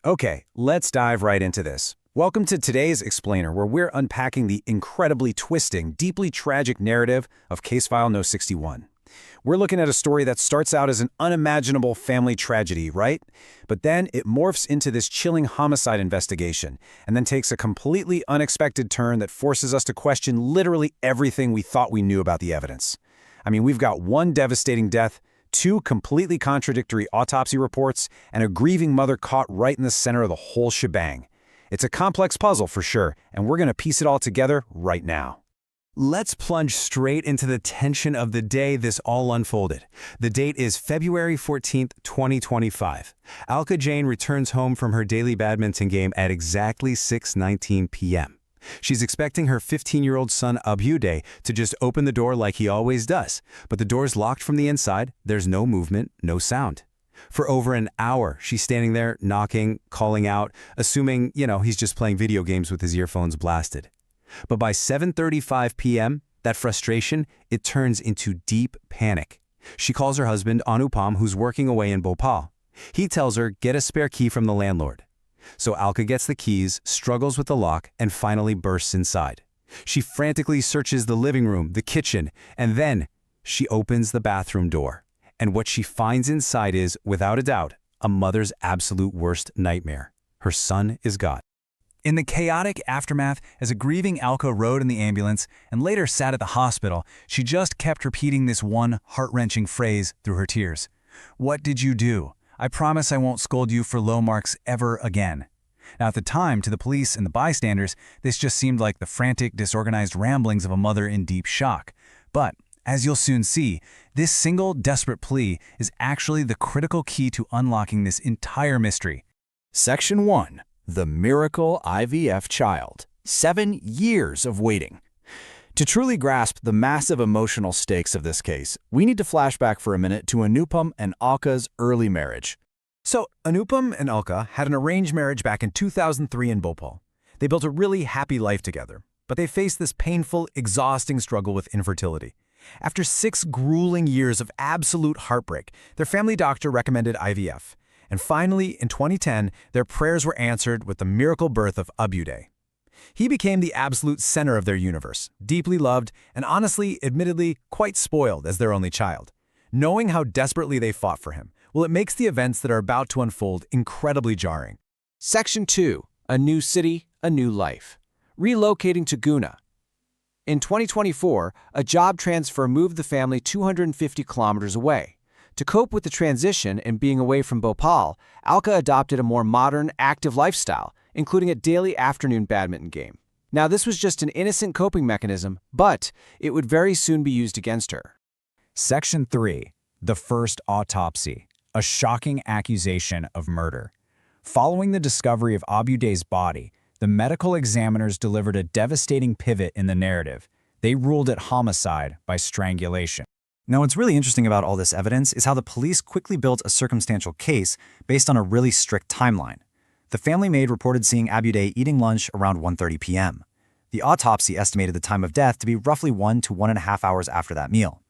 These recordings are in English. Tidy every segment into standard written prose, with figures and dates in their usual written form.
Okay, let's dive right into this. Welcome to today's Explainer, where we're unpacking the incredibly twisting, deeply tragic narrative of Case File No. 61. We're looking at a story that starts out as an unimaginable family tragedy, right? But then it morphs into this chilling homicide investigation, and then takes a completely unexpected turn that forces us to question literally everything we thought we knew about the evidence. I mean, we've got one devastating death, two completely contradictory autopsy reports, and a grieving mother caught right in the center of the whole shebang. It's a complex puzzle for sure, and we're going to piece it all together right now. Let's plunge straight into the tension of the day this all unfolded. The date is February 14th, 2025. Abhyuday Jain returns home from her daily badminton game at exactly 6:19 p.m. She's expecting her 15-year-old son Abhyuday to just open the door like he always does, but the door's locked from the inside, there's no movement, no sound. For over an hour, she's standing there, knocking, calling out, assuming, he's just playing video games with his earphones blasted. But by 7:35 p.m., that frustration, it turns into deep panic. She calls her husband, Anupam, who's working away in Bhopal. He tells her, get a spare key from the landlord. So Alka gets the keys, struggles with the lock, and finally bursts inside. She frantically searches the living room, the kitchen, and then she opens the bathroom door. And what she finds inside is, without a doubt, a mother's absolute worst nightmare. Her son is gone. In the chaotic aftermath, as a grieving Alka rode in the ambulance and later sat at the hospital, she just kept repeating this one heart-wrenching phrase through her tears. "What did you do? I promise I won't scold you for low marks ever again." Now, at the time, to the police and the bystanders, this just seemed like the frantic, disorganized ramblings of a mother in deep shock. But, as you'll soon see, this single, desperate plea is actually the critical key to unlocking this entire mystery. Section 1. The Miracle IVF Child. 7 years of waiting. To truly grasp the massive emotional stakes of this case, we need to flash back for a minute to Anupam and Alka's early marriage. So, Anupam and Alka had an arranged marriage back in 2003 in Bhopal. They built a really happy life together, but they faced this painful, exhausting struggle with infertility. After 6 grueling years of absolute heartbreak, their family doctor recommended IVF. And finally, in 2010, their prayers were answered with the miracle birth of Abhyuday. He became the absolute center of their universe, deeply loved, and honestly, admittedly, quite spoiled as their only child. Knowing how desperately they fought for him, well, it makes the events that are about to unfold incredibly jarring. Section 2. A new city, a new life. Relocating to Guna. In 2024, a job transfer moved the family 250 kilometers away. To cope with the transition and being away from Bhopal, Alka adopted a more modern, active lifestyle, including a daily afternoon badminton game. Now, this was just an innocent coping mechanism, but it would very soon be used against her. Section 3. The First Autopsy. A shocking accusation of murder. Following the discovery of Abhyuday's body, the medical examiners delivered a devastating pivot in the narrative. They ruled it homicide by strangulation. Now, what's really interesting about all this evidence is how the police quickly built a circumstantial case based on a really strict timeline. The family maid reported seeing Abhyuday eating lunch around 1:30 p.m. The autopsy estimated the time of death to be roughly 1 to 1.5 hours after that meal.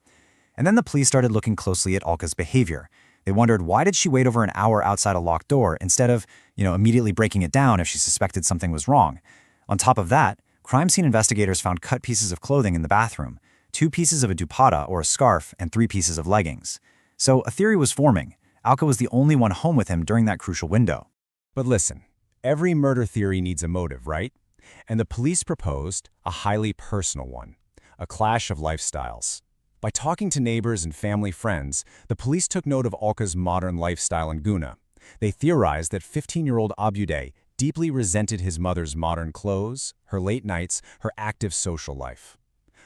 And then the police started looking closely at Alka's behavior. They wondered, why did she wait over an hour outside a locked door instead of, immediately breaking it down if she suspected something was wrong? On top of that, crime scene investigators found cut pieces of clothing in the bathroom, 2 pieces of a dupatta or a scarf, and 3 pieces of leggings. So a theory was forming. Alka was the only one home with him during that crucial window. But listen, every murder theory needs a motive, right? And the police proposed a highly personal one, a clash of lifestyles. By talking to neighbors and family friends, the police took note of Alka's modern lifestyle in Guna. They theorized that 15-year-old Abhyuday deeply resented his mother's modern clothes, her late nights, her active social life.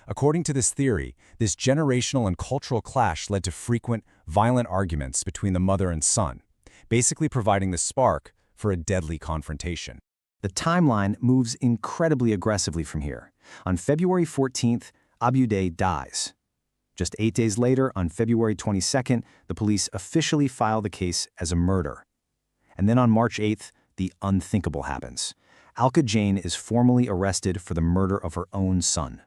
According to this theory, this generational and cultural clash led to frequent, violent arguments between the mother and son, basically providing the spark for a deadly confrontation. The timeline moves incredibly aggressively from here. On February 14th, Abhyuday dies. Just 8 days later, on February 22nd, the police officially file the case as a murder. And then on March 8th, the unthinkable happens. Abhyuday Jain is formally arrested for the murder of her own son.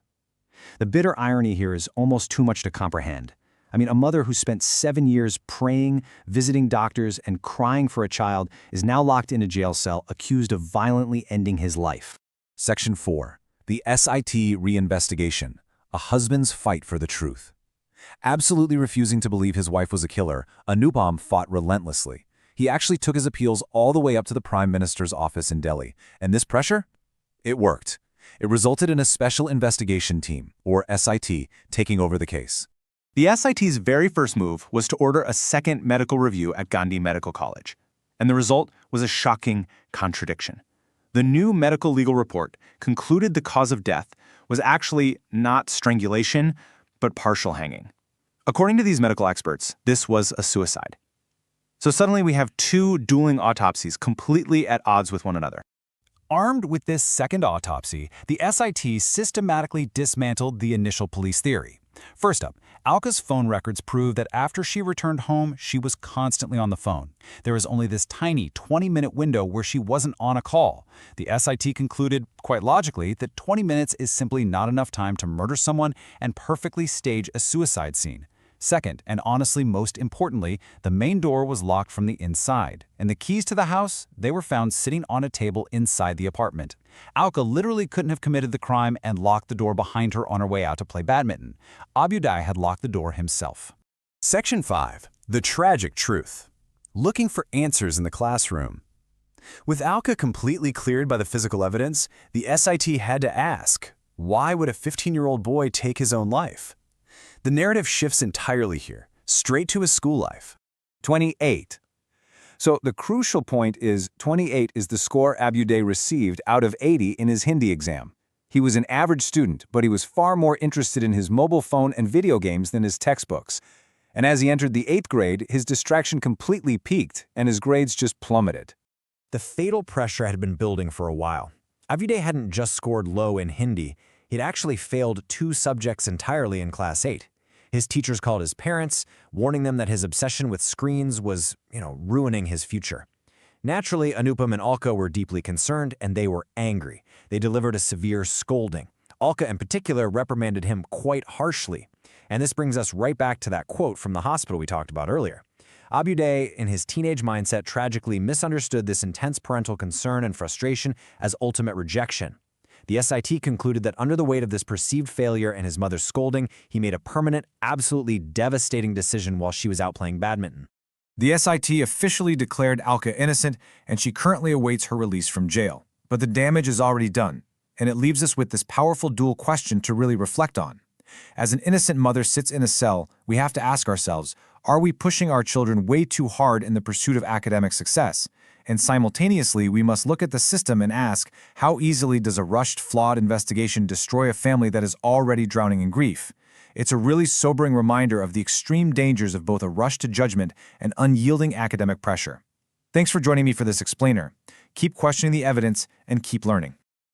The bitter irony here is almost too much to comprehend. I mean, a mother who spent 7 years praying, visiting doctors, and crying for a child is now locked in a jail cell accused of violently ending his life. Section 4. The SIT reinvestigation. A husband's fight for the truth. Absolutely refusing to believe his wife was a killer, Anupam fought relentlessly. He actually took his appeals all the way up to the Prime Minister's office in Delhi. And this pressure? It worked. It resulted in a Special Investigation Team, or SIT, taking over the case. The SIT's very first move was to order a second medical review at Gandhi Medical College. And the result was a shocking contradiction. The new medical legal report concluded the cause of death was actually not strangulation, but partial hanging. According to these medical experts, this was a suicide. So suddenly we have two dueling autopsies completely at odds with one another. Armed with this second autopsy, the SIT systematically dismantled the initial police theory. First up, Alka's phone records prove that after she returned home, she was constantly on the phone. There was only this tiny 20-minute window where she wasn't on a call. The SIT concluded, quite logically, that 20 minutes is simply not enough time to murder someone and perfectly stage a suicide scene. Second, and honestly most importantly, the main door was locked from the inside, and the keys to the house, they were found sitting on a table inside the apartment. Alka literally couldn't have committed the crime and locked the door behind her on her way out to play badminton. Abhyuday had locked the door himself. Section 5. The tragic truth. Looking for answers in the classroom. With Alka completely cleared by the physical evidence, the SIT had to ask, why would a 15-year-old boy take his own life? The narrative shifts entirely here, straight to his school life. 28. So the crucial point is 28 is the score Abhyuday received out of 80 in his Hindi exam. He was an average student, but he was far more interested in his mobile phone and video games than his textbooks. And as he entered the 8th grade, his distraction completely peaked and his grades just plummeted. The fatal pressure had been building for a while. Abhyuday hadn't just scored low in Hindi, he'd actually failed 2 subjects entirely in Class 8. His teachers called his parents, warning them that his obsession with screens was, ruining his future. Naturally, Anupam and Alka were deeply concerned, and they were angry. They delivered a severe scolding. Alka, in particular, reprimanded him quite harshly. And this brings us right back to that quote from the hospital we talked about earlier. Abhyuday, in his teenage mindset, tragically misunderstood this intense parental concern and frustration as ultimate rejection. The SIT concluded that under the weight of this perceived failure and his mother's scolding, he made a permanent, absolutely devastating decision while she was out playing badminton. The SIT officially declared Alka innocent, and she currently awaits her release from jail. But the damage is already done, and it leaves us with this powerful dual question to really reflect on. As an innocent mother sits in a cell, we have to ask ourselves, are we pushing our children way too hard in the pursuit of academic success? And simultaneously, we must look at the system and ask, how easily does a rushed, flawed investigation destroy a family that is already drowning in grief? It's a really sobering reminder of the extreme dangers of both a rush to judgment and unyielding academic pressure. Thanks for joining me for this explainer. Keep questioning the evidence and keep learning.